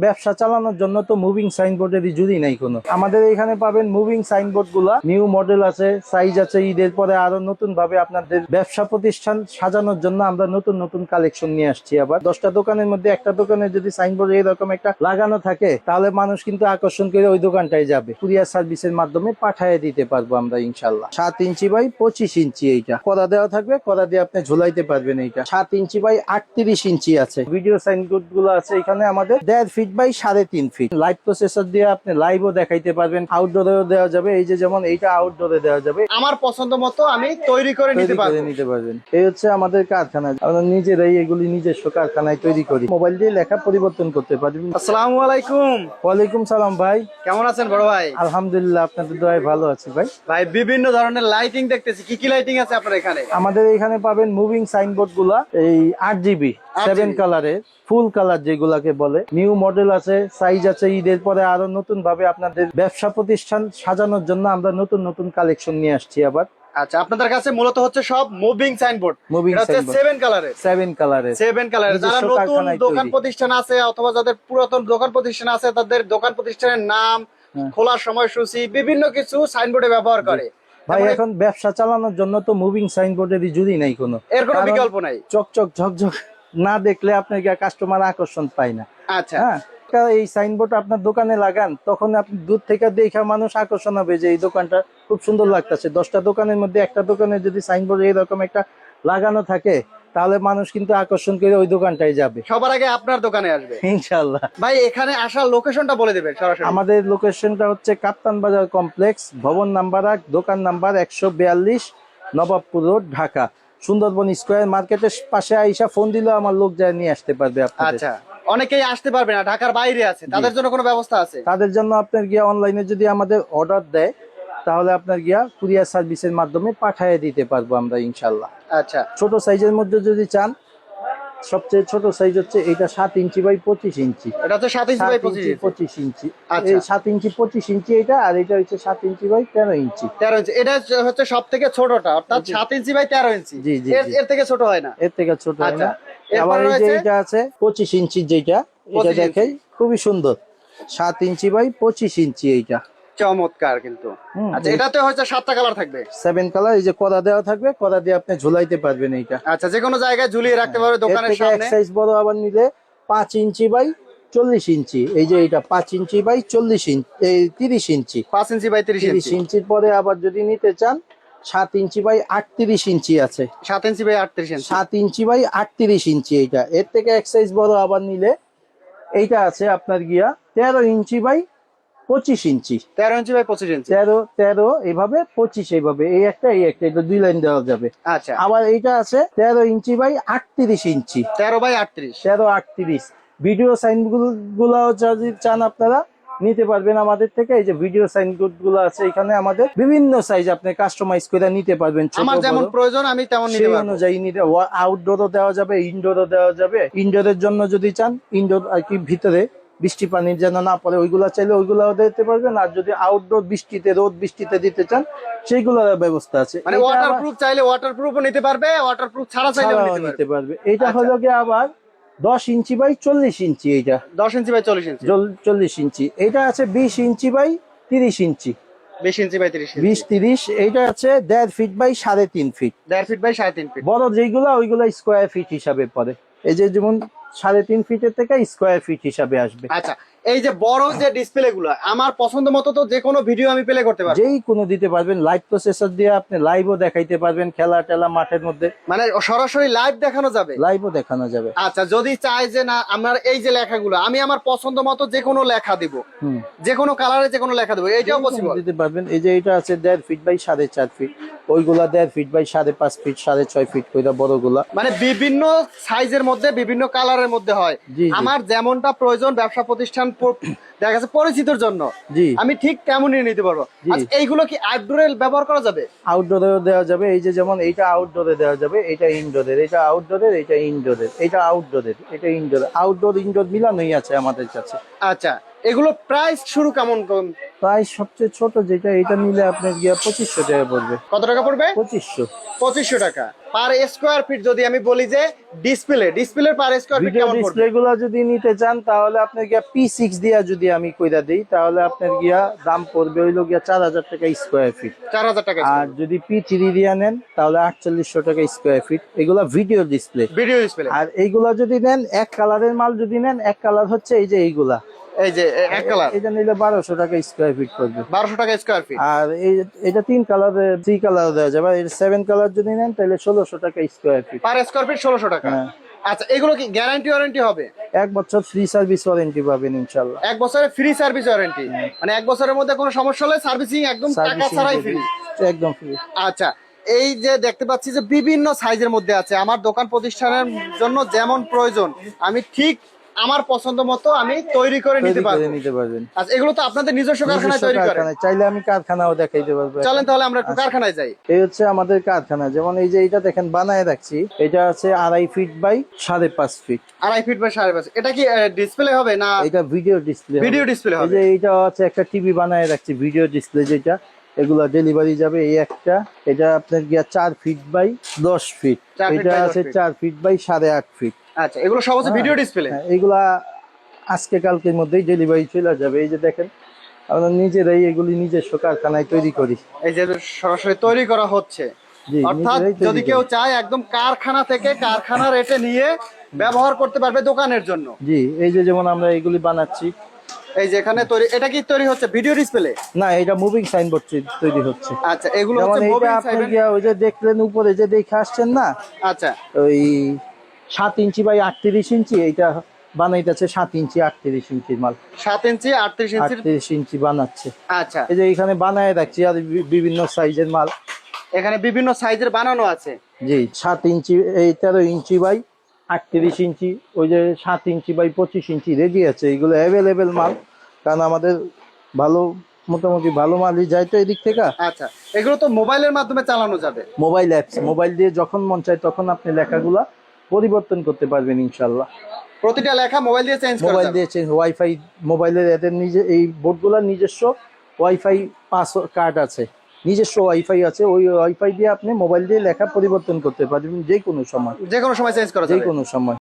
ব্যবসা চালানোর জন্য তো মুভিং সাইনবোর্ডেরই জুড়ি নাই কোনো। আমাদের এখানে পাবেন মুভিং সাইনবোর্ড গুলা, নিউ মডেল আছে, সাইজ আছে, ঈদের পরে আরো নতুন ভাবে আপনাদের ব্যবসা প্রতিষ্ঠান সাজানোর জন্য আমরা নতুন নতুন কালেকশন নিয়ে আসছি। আবার 10টা দোকানের মধ্যে একটা দোকানে যদি সাইনবোর্ড এরকম একটা লাগানো থাকে তাহলে মানুষ কিন্তু আকর্ষণ করে ওই দোকানটাই যাবে। কুরিয়ার সার্ভিসের মাধ্যমে পাঠিয়ে দিতে পারবো আমরা ইনশাল্লাহ। 7 ইঞ্চি বাই 25 ইঞ্চি এইটা কড়া দেওয়া থাকবে, কড়া দিয়ে আপনি ঝুলাইতে পারবেন। এইটা 7 ইঞ্চি বাই 38 ইঞ্চি আছে। ভিডিও সাইনবোর্ড গুলো আছে এখানে আমাদের 1.5 feet by 3.5 feet. Live processor দিয়ে আপনি লাইভও দেখাইতে পারবেন, আউটডোরেও দেওয়া যাবে। এই যে যেমন এইটা আউটডোরে দেওয়া যাবে, আমার পছন্দ মতো আমি তৈরি করে নিতে পারবেন। এই হচ্ছে আমাদের কারখানা, আমরা নিজেরাই এগুলি নিজস্ব কারখানায় তৈরি করি। মোবাইল দিয়ে লেখা পরিবর্তন করতে পারবেন। আসসালামু আলাইকুম। ওয়ালাইকুম সালাম ভাই, কেমন আছেন বড় ভাই? আলহামদুলিল্লাহ, আপনাদের দোয়ায় ভালো আছি ভাই। ভাই বিভিন্ন ধরনের লাইটিং দেখতেছি, কি কি লাইটিং আছে আপনার এখানে? আমাদের এখানে পাবেন মুভিং সাইনবোর্ড গুলা, এই 8GB 7 কালারের ফুল কালার যেগুলাকে বলে, নিউ মডেল আছে, সাইজ আছে। ঈদের পরে আরো নতুন ভাবে আপনাদের ব্যবসা প্রতিষ্ঠান সাজানোর জন্য আমরা নতুন নতুন কালেকশন নিয়ে আসছি আবার। আচ্ছা, আপনাদের কাছে মূলত হচ্ছে সব মুভিং সাইনবোর্ড। এটা হচ্ছে 7 কালারের। 7 কালারের। যারা নতুন দোকান প্রতিষ্ঠান আছে অথবা যাদের পুরাতন দোকান প্রতিষ্ঠান আছে তাদের দোকান প্রতিষ্ঠানের নাম, খোলার সময়সূচি, বিভিন্ন কিছু সাইনবোর্ডে ব্যবহার করে। ভাই এখন ব্যবসা চালানোর জন্য তো মুভিং সাইনবোর্ডেরই জুড়ি নাই কোনো, এর কোনো বিকল্প নাই। চকচক ঝকঝক না দেখলে আপনার কাস্টমার আকর্ষণ পায় না। আচ্ছা, হ্যাঁ, এই সাইনবোর্ড আপনার দোকানে লাগান, তখন আপনি দূর থেকে দেখা মানুষ আকর্ষণ হবে যে এই দোকানটা খুব সুন্দর লাগতেছে। 10টা দোকানের মধ্যে একটা দোকানে যদি সাইনবোর্ড এরকম একটা লাগানো থাকে তাহলে মানুষ কিন্তু আকর্ষণ করে ওই দোকানটাই যাবে। সবার আগে আপনার দোকানে আসবে ইনশাআল্লাহ। ভাই এখানে আসার লোকেশনটা বলে দেবেন সরাসরি। আমাদের লোকেশনটা হচ্ছে কাপ্তান বাজার কমপ্লেক্স, ভবন নাম্বার 8, দোকান number 142, Nawabpur road, Dhaka. Sundarban square মার্কেটের পাশে আইসা ফোন দিলেও আমার লোক যায় নিয়ে আসতে পারবে আপনাদের। আচ্ছা, অনেকেই আসতে পারবে না, ঢাকার বাইরে আছে, তাদের জন্য কোনো ব্যবস্থা আছে? তাদের জন্য আপনার গিয়া অনলাইনে যদি আমাদের অর্ডার দেয় তাহলে আপনার গিয়া কুরিয়ার সার্ভিসের মাধ্যমে পাঠিয়ে দিতে পারবো আমরা ইনশাল্লাহ। আচ্ছা, ছোট সাইজের মধ্যে যদি চান, সবচেয়ে ছোট সাইজ হচ্ছে এটা 7 ইঞ্চি বাই 25 ইঞ্চি। এটা হচ্ছে 7 ইঞ্চি বাই 25 ইঞ্চি। এই 7 ইঞ্চি 25 ইঞ্চি এটা, আর এটা হচ্ছে 7 ইঞ্চি বাই 13 ইঞ্চি। 13 ইঞ্চি এটা হচ্ছে সব থেকে ছোটটা, অর্থাৎ 7 ইঞ্চি বাই 13 ইঞ্চি। জি জি, এর থেকে ছোট হয় না, এর থেকে ছোট হয় না। আবার এই যে এটা আছে 25 ইঞ্চি, যেটা এটা দেখেই খুবই সুন্দর। 7 ইঞ্চি বাই 25 ইঞ্চি এইটা চমৎকার কিন্তু। আচ্ছা, এটাতে হচ্ছে 7টা কালার থাকবে, 7 কালার। এই যে কড়া দেওয়া থাকবে, কড়া দিয়ে আপনি ঝুলাইতে পারবেন এইটা। আচ্ছা, যে কোনো জায়গায় ঝুলিয়ে রাখতে পারবে দোকানের সামনে। এক সাইজ বড় আবার নিলে 5 ইঞ্চি বাই 40 ইঞ্চি। এই যে এটা 5 ইঞ্চি বাই 40 ইঞ্চি, এই 30 ইঞ্চি। 5 ইঞ্চি বাই 30 ইঞ্চির পরে আবার যদি নিতে চান 7 ইঞ্চি বাই 38 ইঞ্চি আছে। 7 ইঞ্চি বাই 38 ইঞ্চি, 7 ইঞ্চি বাই 38 ইঞ্চি এইটা। এর থেকে এক সাইজ বড় আবার নিলে এইটা আছে আপনার গিয়া 13 inch by 25 inch. 13 inch by 25 ইঞ্চি, 13 এইভাবে, 25 এইভাবে, এই একটা এটা 2 লাইন দেওয়া যাবে। আচ্ছা, আবার এইটা আছে 13 inch by 38 inch. 13 by 38, 38। Video sign গুলো যদি চান আপনারা নিতে পারবেন আমাদের থেকে। এই যে ভিডিও সাইন গুলো আছে এখানে, আমাদের বিভিন্ন সাইজ আপনি কাস্টমাইজ করে নিতে পারবেন। আমার যেমন প্রয়োজন আমি তেমন নিতে পারবো, অনুযায়ী নিতে। আউটডোরও দেওয়া যাবে, ইনডোরও দেওয়া যাবে। ইনডোরের জন্য যদি চান, ইনডোর আর কি ভিতরে বৃষ্টি পানি যেন না পড়ে ওইগুলা চাইলে ওইগুলাও দিতে পারবেন। আর যদি আউটডোর বৃষ্টিতে, রোদ বৃষ্টিতে দিতে চান সেইগুলোর ব্যবস্থা আছে। মানে ওয়াটারপ্রুফ চাইলে ওয়াটারপ্রুফও নিতে পারবে, ওয়াটারপ্রুফ ছাড়া চাইলেও নিতে পারবে। এটা হলো কি আবার 10 ইঞ্চি বাই 40 ইঞ্চি। এইটা 10 ইঞ্চি বাই 40 ইঞ্চি, 40 ইঞ্চি। এইটা আছে 20 inch by 30 inch. 20 inch by 30 ইঞ্চি, 20-30। এইটা আছে 1.5 feet by 3.5 feet. 1.5 feet by 3.5 feet. বড় যেগুলা ওইগুলা স্কোয়ার ফিট হিসাবে পড়ে। এই যে যেমন 3.5 ফিটের থেকে স্কোয়ার ফিট হিসাবে আসবে। আচ্ছা, এই যে বড় যে ডিসপ্লে গুলো আমার পছন্দ মতো তো যে কোনো ভিডিও আমি প্লে করতে পারবো, যেই কোনো দিতে পারবেন। লাইভ প্রসেসর দিয়ে আপনি লাইভও দেখাইতে পারবেন, খেলা টেলা মাঠের মধ্যে মানে সরাসরি লাইভ দেখানো যাবে, লাইভও দেখানো যাবে। আচ্ছা, যদি চাই যে না আমার এই যে লেখাগুলো আমি আমার পছন্দ মতো যে কোনো লেখা দিব, যে কোনো কালারে যে কোনো লেখা দেবো, এইটাও পসিবল দিতে পারবেন। এই যে এটা আছে 1.5 ফিট বাই 4.5 ফিট, ওইগুলা 1.5 ফিট বাই 5.5 ফিট, 6.5 ফিট কইরা বড়গুলা। মানে বিভিন্ন সাইজের মধ্যে বিভিন্ন কালারের মধ্যে হয়। আমার যেমনটা প্রয়োজন ব্যবসা প্রতিষ্ঠান দেখা গেছে পরিচিতর জন্য, আমি ঠিক তেমনই নিতে পারবো। আচ্ছা, এইগুলো কি আউটডোরে ব্যবহার করা যাবে? আউটডোরেও দেওয়া যাবে। এই যে যেমন এইটা আউটডোরে দেওয়া যাবে, এটা ইনডোরের, এটা আউটডোরের, এটা ইনডোরের, এটা আউটডোরের, এটা ইনডোর। আউটডোর ইনডোর মিলানোই আছে আমাদের কাছে। আচ্ছা, এগুলো প্রাইস শুরু কেমন প্রাইস সবচেয়ে ছোট যেটা, এটা নিলে আপনার গিয়া 2500 টাকা পড়বে। কত টাকা পড়বে? 2500 টাকা পার স্কয়ার ফিট। যদি আমি বলি যে ডিসপ্লে পার স্কয়ার ফিট কেমন পড়বে? ডিসপ্লে গুলো যদি নিতে চান তাহলে আপনার গিয়া P6 দিয়া যদি আমি কইরা দেই তাহলে আপনার গিয়া দাম পড়বে হইলো গিয়া 4000 টাকা স্কয়ার ফিট। 4000 টাকা। আর যদি P3 দিয়া নেন তাহলে 4800 টাকা স্কয়ার ফিট। এগুলা ভিডিও ডিসপ্লে। আর এইগুলা যদি নেন এক কালারের মাল যদি নেন, এক কালার হচ্ছে এই যে এইগুলা, এই যে এক কালার, এটা নিলে 1200 টাকা স্কয়ার ফিট পড়বে। 1200 টাকা স্কয়ার ফিট। আর এটা 3 কালারের 3 কালার দেওয়া যাবে। এটা 7 কালার যদি নেন তাহলে 1600 টাকা square feet. Per square feet 1600 টাকা। আচ্ছা, এগুলো কি গ্যারান্টি ওয়ারেন্টি হবে? 1 বছর ফ্রি সার্ভিস ওয়ারেন্টি পাবেন ইনশাআল্লাহ। 1 বছরের ফ্রি সার্ভিস ওয়ারেন্টি, মানে 1 বছরের মধ্যে কোনো সমস্যা হলে সার্ভিসিং একদম টাকা ছাড়াই ফ্রি, একদম ফ্রি। আচ্ছা, এই যে দেখতে পাচ্ছি যে বিভিন্ন সাইজের মধ্যে আছে। আমার দোকান প্রতিষ্ঠানের জন্য যেমন প্রয়োজন আমি ঠিক আমার পছন্দ মতো আমি তৈরি করে নিতে পারবেন। আচ্ছা, এগুলো তো আপনাদের নিজস্ব কারখানায় তৈরি করেন? চাইলে আমি কারখানাও দেখাইতে পারবো। চলেন তাহলে আমরা একটু কারখানায় যাই। এই হচ্ছে আমাদের কারখানা। যেমন এই যে এটা দেখেন বানায় রাখছি, এটা আছে 2.5 feet by 5.5 feet. 2.5 feet by 5.5। এটা কি ডিসপ্লে হবে না? এটা ভিডিও ডিসপ্লে। ভিডিও ডিসপ্লে হবে। এই যে এটা আছে একটা টিভি বানায় রাখছি ভিডিও ডিসপ্লে, যেটা এগুলা ডেলিভারি যাবে। এই একটা, এটা আপনার গিয়া 4 ফিট বাই 10 ফিট। এটা আছে 4 ফিট বাই 8.5 ফিট। আচ্ছা, এগুলো সব হচ্ছে ভিডিও ডিসপ্লে। এগুলা আজকে কালকের মধ্যেই ডেলিভারি চলে যাবে। এই যে দেখেন আমরা নিজেরাই এগুলি নিজস্ব কারখানায় তৈরি করি। এই যে সরাসরি তৈরি করা হচ্ছে। অর্থাৎ যদি কেউ চায় একদম কারখানা থেকে কারখানা রেটে নিয়ে ব্যবহার করতে পারবে দোকানের জন্য। জি, এই যে যেমন আমরা এগুলি বানাচ্ছি, এই যে এখানে তৈরি, এটা কি তৈরি হচ্ছে ভিডিও ডিসপ্লে? না, এটা মুভিং সাইনবোর্ড তৈরি হচ্ছে। আচ্ছা, এগুলো হচ্ছে মুভিং সাইনবোর্ড। ওই যে দেখলেন উপরে যে দেখে আসছেন না, আচ্ছা, ওই 7 ইঞ্চি বাই 38 ইঞ্চি এইটা বানাইতেছে। 7 ইঞ্চি 38 ইঞ্চির মাল। 7 ইঞ্চি 38 ইঞ্চি বানাচ্ছে। আচ্ছা, এই যে এখানে বানায় রাখছি আর বিভিন্ন সাইজের মাল। এখানে বিভিন্ন সাইজের বানানো আছে। জি, 7 ইঞ্চি, এই 13 ইঞ্চি বাই 38 ইঞ্চি, ওই যে 7 ইঞ্চি বাই 25 ইঞ্চি রেডি আছে। এগুলো অ্যাভেলেবেল মাল, কারণ আমাদের ভালো মোটামুটি ভালো মালই যায় তো এদিক থেকে। আচ্ছা, এগুলো তো মোবাইলের মাধ্যমে চালানো যাবে। মোবাইল অ্যাপস, মোবাইল দিয়ে যখন মন চায় তখন আপনি লেখাগুলা পরিবর্তন করতে পারবেন ইনশাআল্লাহ। প্রতিটা লেখা মোবাইল দিয়ে চেঞ্জ করা যাবে। মোবাইল দিয়ে চেঞ্জ, ওয়াইফাই, মোবাইলের এদের নিজে এই বোর্ডগুলোর নিজস্ব ওয়াইফাই পাস কার্ড আছে, নিজস্ব ওয়াইফাই আছে। ওই ওয়াইফাই দিয়ে আপনি মোবাইল দিয়ে লেখা পরিবর্তন করতে পারবেন যে কোনো সময় চেঞ্জ করা যাবে, যে কোনো সময়।